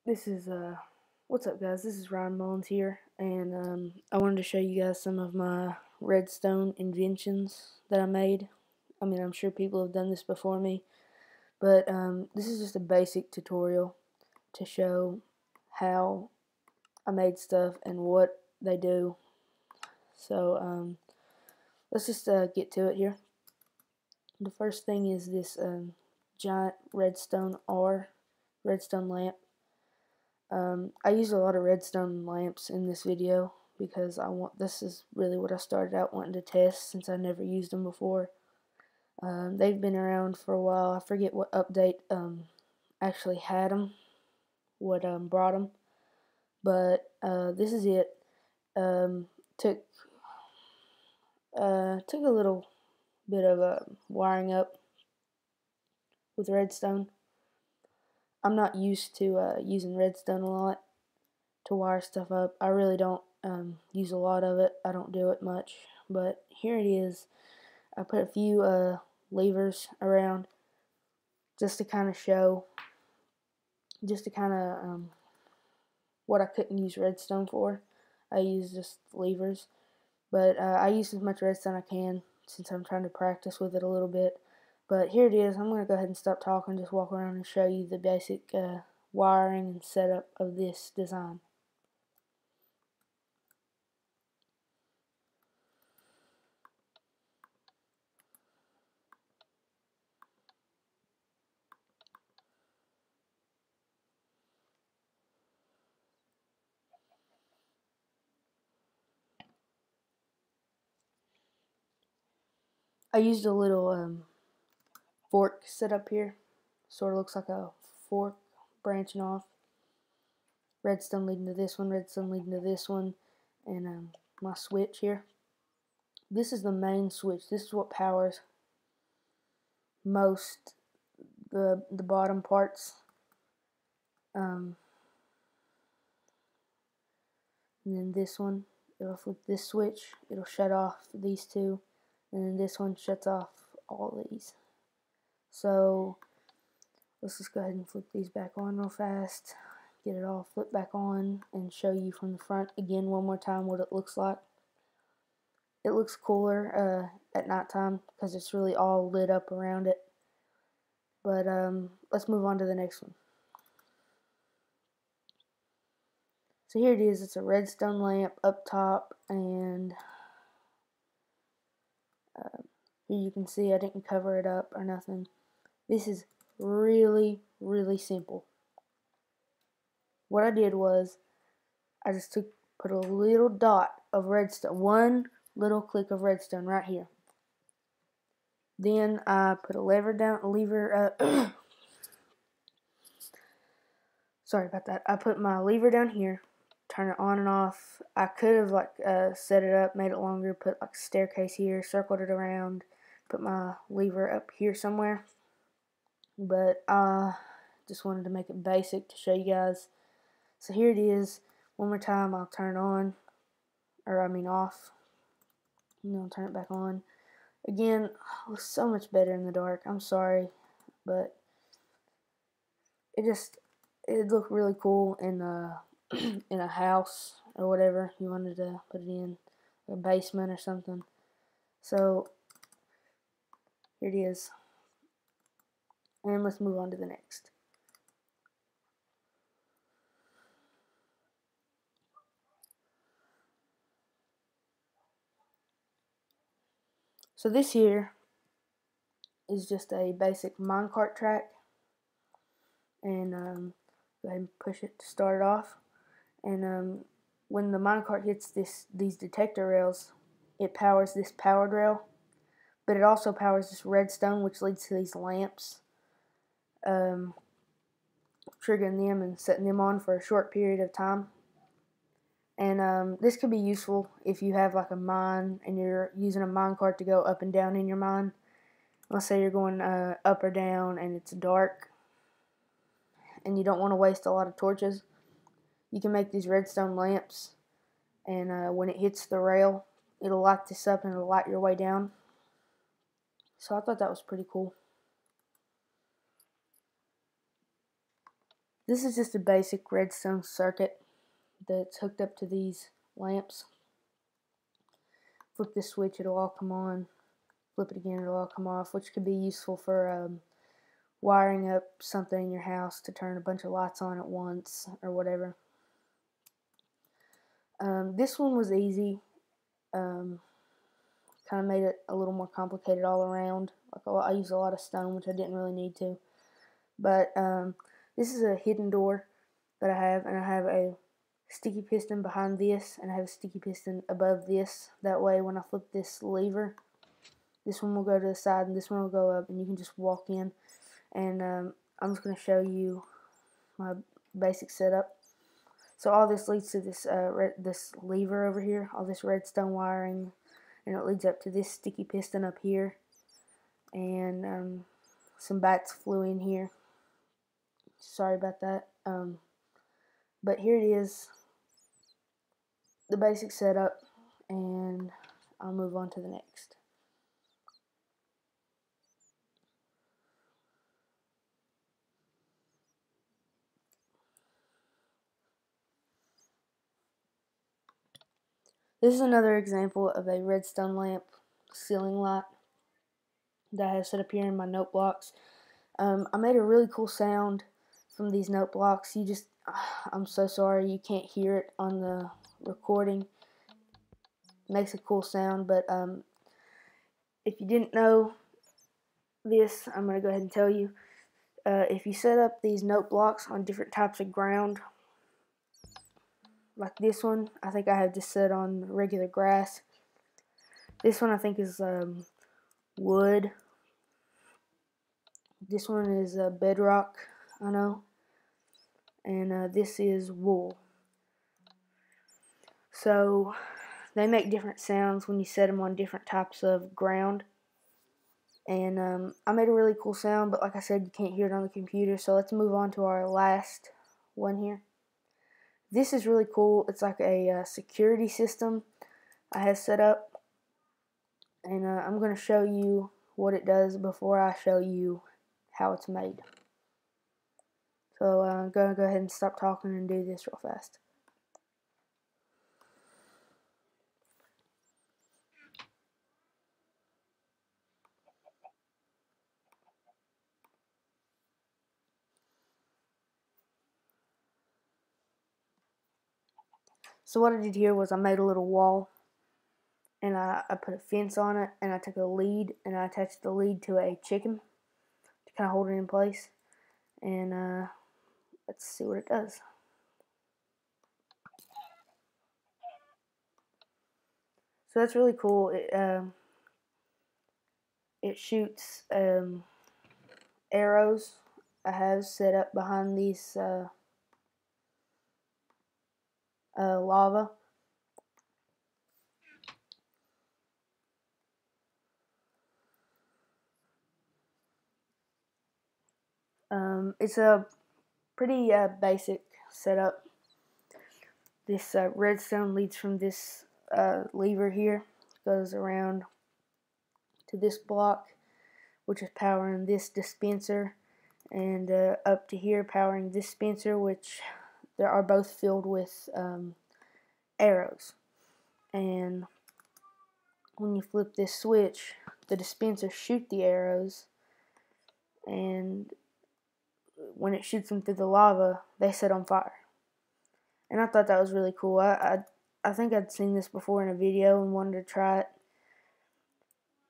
This is what's up, guys? This is Ryan Mullins here, and I wanted to show you guys some of my redstone inventions that I made. I mean, I'm sure people have done this before me, but this is just a basic tutorial to show how I made stuff and what they do. So let's just get to it here. The first thing is this giant redstone lamp. I used a lot of redstone lamps in this video because this is really what I started out wanting to test since I never used them before. They've been around for a while. I forget what update actually had them, what brought them, but this is it. Um, took took a little bit of wiring up with redstone. I'm not used to using redstone a lot to wire stuff up. I really don't use a lot of it. I don't do it much, but here it is. I put a few levers around just to kind of show, what I couldn't use redstone for. I use just levers, but I use as much redstone I can since I'm trying to practice with it a little bit. But here it is. I'm going to go ahead and stop talking, just walk around and show you the basic wiring and setup of this design. I used a little fork set up here. Sort of looks like a fork branching off. Redstone leading to this one, redstone leading to this one, and my switch here. This is the main switch. This is what powers most the bottom parts. And then this one, it'll flip this switch. It'll shut off these two, and then this one shuts off all these. So let's just go ahead and flip these back on real fast. Get it all flipped back on and show you from the front again one more time what it looks like. It looks cooler at nighttime because it's really all lit up around it. But let's move on to the next one. So here it is. It's a redstone lamp up top, and here you can see I didn't cover it up or nothing. This is really, really simple. What I did was I just put a little dot of redstone, one little click of redstone right here. Then I put a lever sorry about that. I put my lever down here, turn it on and off. I could have set it up, made it longer, put like a staircase here, circled it around, put my lever up here somewhere. But I just wanted to make it basic to show you guys. So here it is. One more time, I'll turn it on, off. And then I'll turn it back on. Again, it looks so much better in the dark. I'm sorry, but it looked really cool in in a house or whatever you wanted to put it in, a basement or something. So here it is, and let's move on to the next. So this here is just a basic minecart track, and go ahead and push it to start it off. And when the minecart hits these detector rails, it powers this powered rail, but it also powers this redstone, which leads to these lamps, triggering them and setting them on for a short period of time. And this could be useful if you have like a mine and you're using a minecart to go up and down in your mine. Let's say you're going up or down and it's dark and you don't want to waste a lot of torches. You can make these redstone lamps, and when it hits the rail, it'll light this up and it'll light your way down. So I thought that was pretty cool. This is just a basic redstone circuit that's hooked up to these lamps. Flip this switch, it'll all come on. Flip it again, it'll all come off, which could be useful for wiring up something in your house to turn a bunch of lights on at once or whatever. This one was easy. Kind of made it a little more complicated all around. Like I used a lot of stone, which I didn't really need to. But this is a hidden door that I have, and I have a sticky piston behind this, and I have a sticky piston above this. That way, when I flip this lever, this one will go to the side, and this one will go up, and you can just walk in. And I'm just going to show you my basic setup. So all this leads to this this lever over here, all this redstone wiring, and it leads up to this sticky piston up here, and some bats flew in here. Sorry about that. But here it is, the basic setup, and I'll move on to the next. This is another example of a redstone lamp ceiling light that I have set up here in my note blocks. I made a really cool sound from these note blocks. I'm so sorry you can't hear it on the recording. It makes a cool sound, but if you didn't know this, I'm going to go ahead and tell you. If you set up these note blocks on different types of ground, like this one, I think I have just set on regular grass. This one I think is wood. This one is bedrock, I know. And this is wool. So they make different sounds when you set them on different types of ground. And I made a really cool sound, but like I said, you can't hear it on the computer. So let's move on to our last one here. This is really cool. It's like a security system I have set up, and I'm going to show you what it does before I show you how it's made. So I'm going to go ahead and stop talking and do this real fast. So what I did here was I made a little wall, and I put a fence on it, and I took a lead, and I attached the lead to a chicken to kind of hold it in place. And let's see what it does. So that's really cool. It shoots arrows I have set up behind these lava. It's a pretty basic setup. This redstone leads from this lever here, goes around to this block, which is powering this dispenser, and up to here powering this dispenser, which they are both filled with arrows. And when you flip this switch, the dispenser shoots the arrows, and when it shoots them through the lava, they set on fire. And I thought that was really cool. I think I'd seen this before in a video and wanted to try it,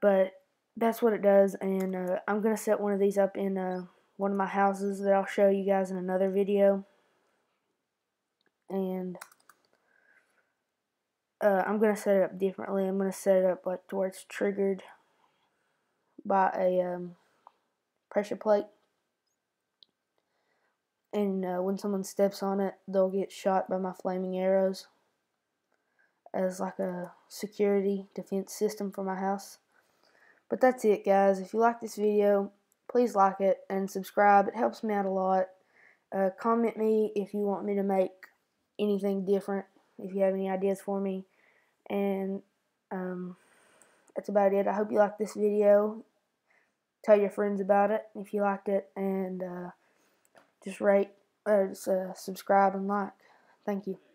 but that's what it does. And I'm gonna set one of these up in one of my houses that I'll show you guys in another video. And I'm gonna set it up differently. I'm gonna set it up like to where it's triggered by a pressure plate, and when someone steps on it, they'll get shot by my flaming arrows as like a security defense system for my house. But that's it, guys. If you like this video, please like it and subscribe. It helps me out a lot. Comment me if you want me to make anything different, if you have any ideas for me. And that's about it. I hope you liked this video. Tell your friends about it if you liked it, and just rate just subscribe and like. Thank you.